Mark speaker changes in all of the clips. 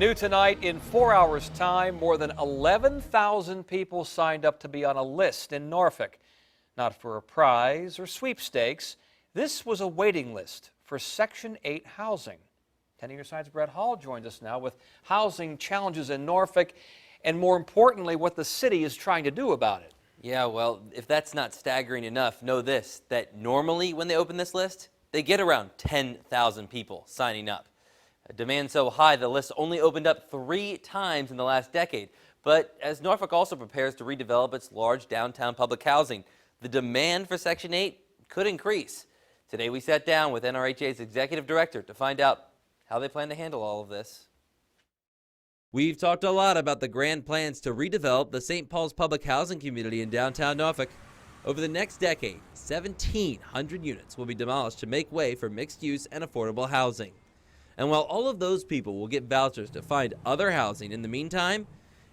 Speaker 1: New tonight, in 4 hours' time, more than 11,000 people signed up to be on a list in Norfolk. Not for a prize or sweepstakes. This was a waiting list for Section 8 housing. 10 Your Side's Brett Hall joins us now with housing challenges in Norfolk and, more importantly, what the city is trying to do about it.
Speaker 2: Yeah, well, if that's not staggering enough, know this, that normally when they open this list, they get around 10,000 people signing up. A demand so high, the list only opened up 3 times in the last decade. But as Norfolk also prepares to redevelop its large downtown public housing, the demand for Section 8 could increase. Today we sat down with NRHA's executive director to find out how they plan to handle all of this. We've talked a lot about the grand plans to redevelop the St. Paul's public housing community in downtown Norfolk. Over the next decade, 1,700 units will be demolished to make way for mixed-use and affordable housing. And while all of those people will get vouchers to find other housing in the meantime,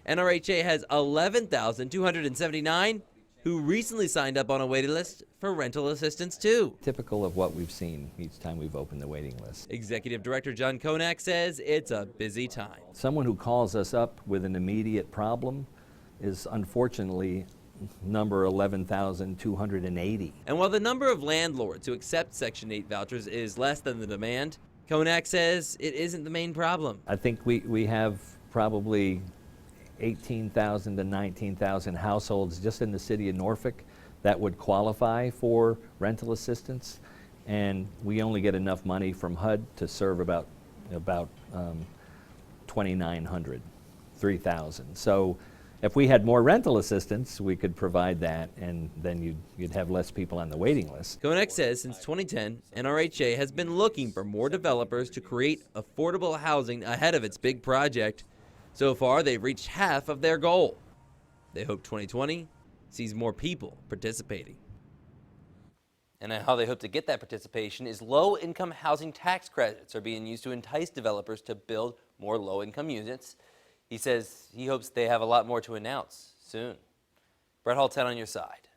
Speaker 2: NRHA has 11,279 who recently signed up on a waiting list for rental assistance too.
Speaker 3: Typical of what we've seen each time we've opened the waiting list.
Speaker 2: Executive Director John Konak says it's a busy time.
Speaker 3: Someone who calls us up with an immediate problem is unfortunately number 11,280.
Speaker 2: And while the number of landlords who accept Section 8 vouchers is less than the demand, Konak says it isn't the main problem.
Speaker 3: I think we have probably 18,000 to 19,000 households just in the city of Norfolk that would qualify for rental assistance, and we only get enough money from HUD to serve about 2,900, 3,000. So if we had more rental assistance, we could provide that, and then you'd have less people on the waiting list.
Speaker 2: Konak says since 2010, NRHA has been looking for more developers to create affordable housing ahead of its big project. So far, they've reached half of their goal. They hope 2020 sees more people participating. And how they hope to get that participation is low-income housing tax credits are being used to entice developers to build more low-income units. He says he hopes they have a lot more to announce soon. Brett Hall, 10 on your side.